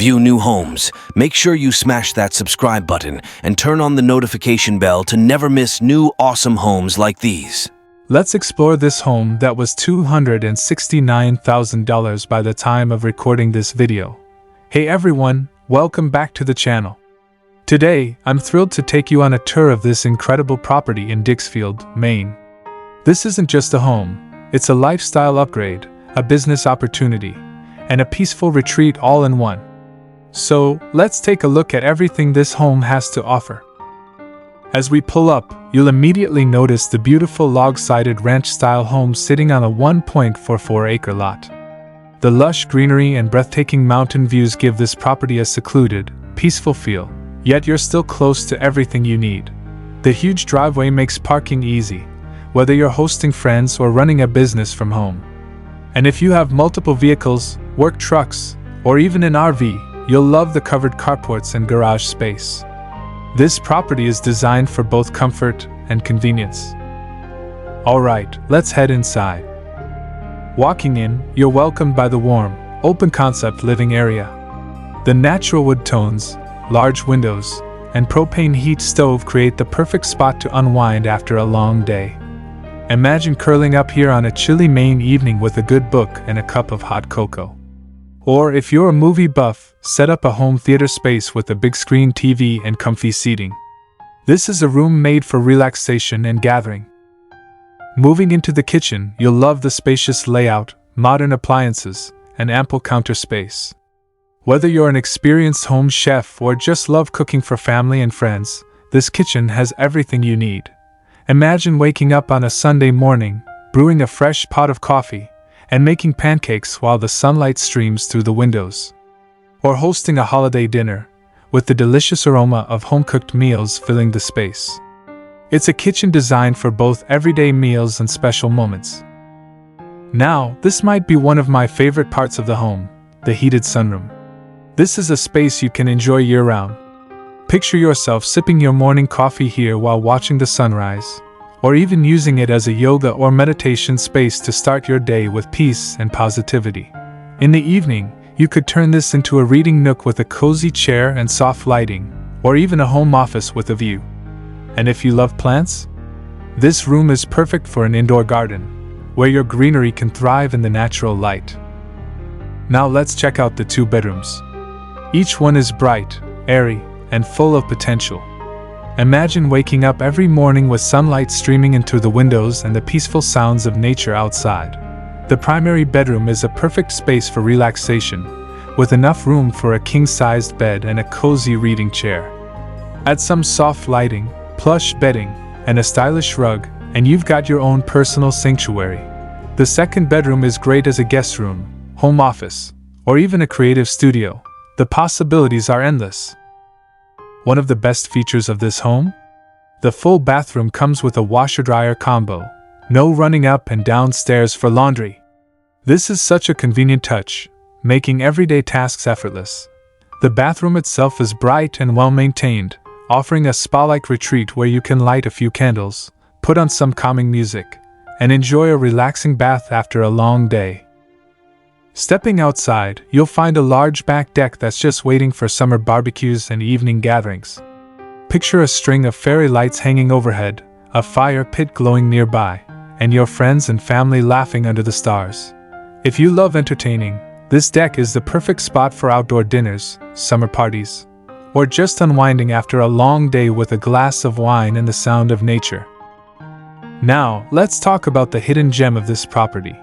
view new homes, make sure you smash that subscribe button and turn on the notification bell to never miss new awesome homes like these. Let's explore this home that was $269,000 by the time of recording this video. Hey everyone, welcome back to the channel. Today, I'm thrilled to take you on a tour of this incredible property in Dixfield, Maine. This isn't just a home, it's a lifestyle upgrade, a business opportunity, and a peaceful retreat all in one. So, let's take a look at everything this home has to offer. As we pull up, you'll immediately notice the beautiful log-sided ranch-style home sitting on a 1.44-acre lot. The lush greenery and breathtaking mountain views give this property a secluded, peaceful feel, yet you're still close to everything you need. The huge driveway makes parking easy, whether you're hosting friends or running a business from home. And if you have multiple vehicles, work trucks, or even an RV, you'll love the covered carports and garage space. This property is designed for both comfort and convenience. Alright, let's head inside. Walking in, you're welcomed by the warm, open-concept living area. The natural wood tones, large windows, and propane heat stove create the perfect spot to unwind after a long day. Imagine curling up here on a chilly Maine evening with a good book and a cup of hot cocoa. Or if you're a movie buff, set up a home theater space with a big screen TV and comfy seating. This is a room made for relaxation and gathering. Moving into the kitchen, you'll love the spacious layout, modern appliances, and ample counter space. Whether you're an experienced home chef or just love cooking for family and friends, this kitchen has everything you need. Imagine waking up on a Sunday morning, brewing a fresh pot of coffee, and making pancakes while the sunlight streams through the windows. Or hosting a holiday dinner, with the delicious aroma of home-cooked meals filling the space. It's a kitchen designed for both everyday meals and special moments. Now, this might be one of my favorite parts of the home, the heated sunroom. This is a space you can enjoy year-round. Picture yourself sipping your morning coffee here while watching the sunrise, or even using it as a yoga or meditation space to start your day with peace and positivity. In the evening, you could turn this into a reading nook with a cozy chair and soft lighting, or even a home office with a view. And if you love plants, this room is perfect for an indoor garden, where your greenery can thrive in the natural light. Now let's check out the two bedrooms. Each one is bright, airy, and full of potential. Imagine waking up every morning with sunlight streaming into the windows and the peaceful sounds of nature outside. The primary bedroom is a perfect space for relaxation, with enough room for a king-sized bed and a cozy reading chair. Add some soft lighting, plush bedding, and a stylish rug, and you've got your own personal sanctuary. The second bedroom is great as a guest room, home office, or even a creative studio. The possibilities are endless. One of the best features of this home? The full bathroom comes with a washer-dryer combo. No running up and down stairs for laundry. This is such a convenient touch, making everyday tasks effortless. The bathroom itself is bright and well-maintained, offering a spa-like retreat where you can light a few candles, put on some calming music, and enjoy a relaxing bath after a long day. Stepping outside, you'll find a large back deck that's just waiting for summer barbecues and evening gatherings. Picture a string of fairy lights hanging overhead, a fire pit glowing nearby, and your friends and family laughing under the stars. If you love entertaining, this deck is the perfect spot for outdoor dinners, summer parties, or just unwinding after a long day with a glass of wine and the sound of nature. Now, let's talk about the hidden gem of this property.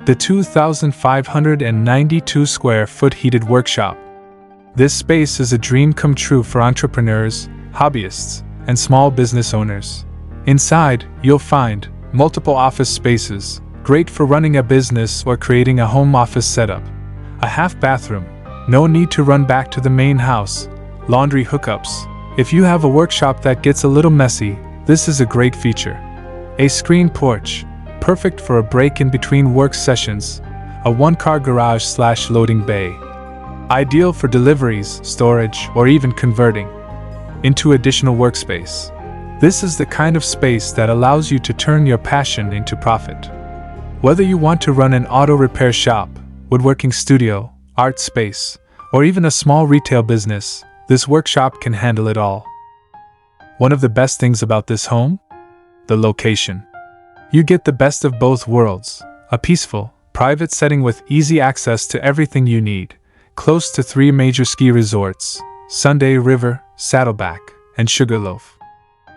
The 2,592 square foot heated workshop. This space is a dream come true for entrepreneurs, hobbyists, and small business owners. Inside, you'll find multiple office spaces, great for running a business or creating a home office setup. A half bathroom, no need to run back to the main house. Laundry hookups. If you have a workshop that gets a little messy, this is a great feature. A screen porch, perfect for a break in between work sessions. A one-car garage/loading bay. Ideal for deliveries, storage, or even converting into additional workspace. This is the kind of space that allows you to turn your passion into profit. Whether you want to run an auto repair shop, woodworking studio, art space, or even a small retail business, this workshop can handle it all. One of the best things about this home? The location. You get the best of both worlds, a peaceful, private setting with easy access to everything you need, close to 3 major ski resorts, Sunday River, Saddleback, and Sugarloaf.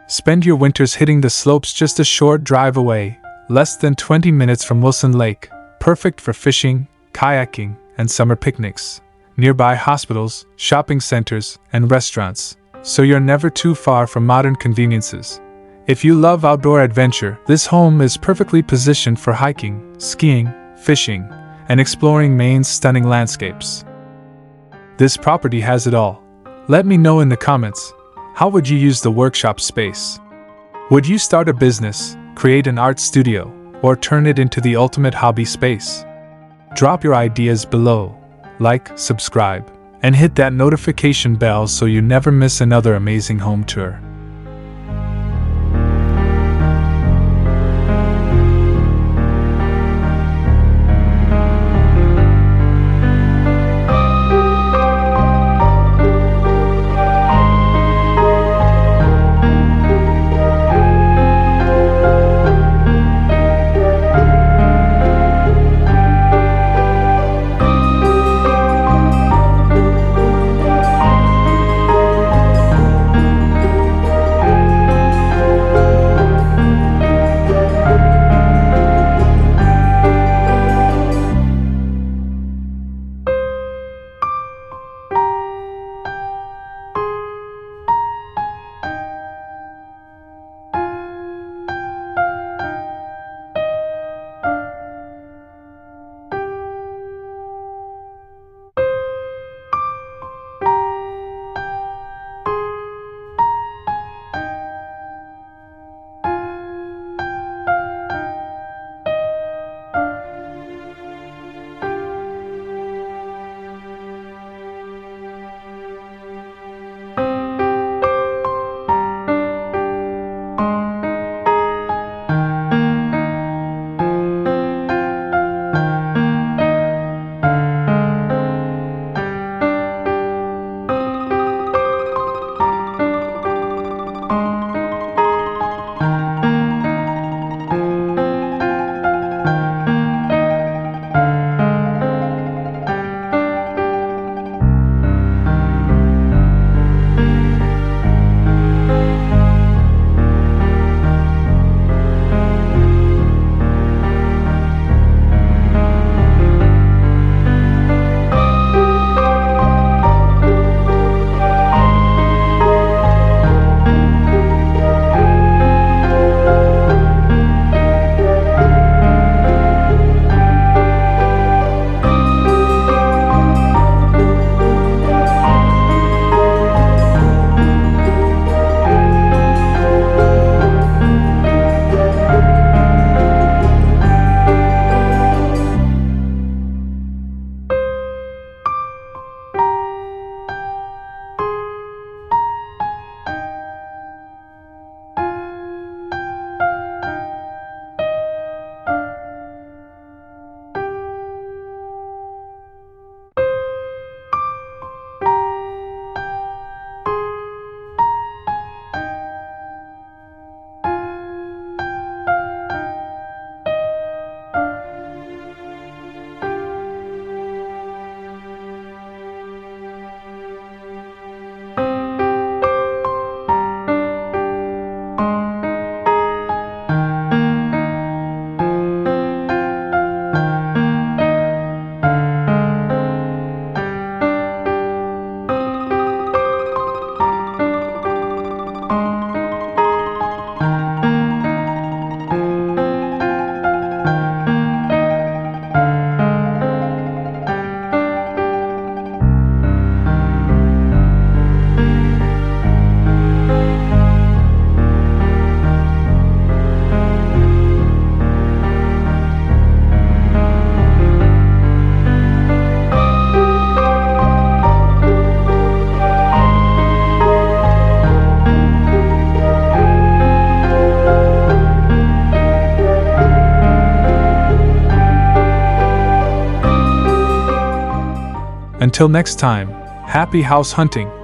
Spend your winters hitting the slopes just a short drive away, less than 20 minutes from Wilson Lake, perfect for fishing, kayaking, and summer picnics. Nearby hospitals, shopping centers, and restaurants, so you're never too far from modern conveniences. If you love outdoor adventure, this home is perfectly positioned for hiking, skiing, fishing, and exploring Maine's stunning landscapes. This property has it all. Let me know in the comments, how would you use the workshop space? Would you start a business, create an art studio, or turn it into the ultimate hobby space? Drop your ideas below, like, subscribe, and hit that notification bell so you never miss another amazing home tour. Until next time, happy house hunting!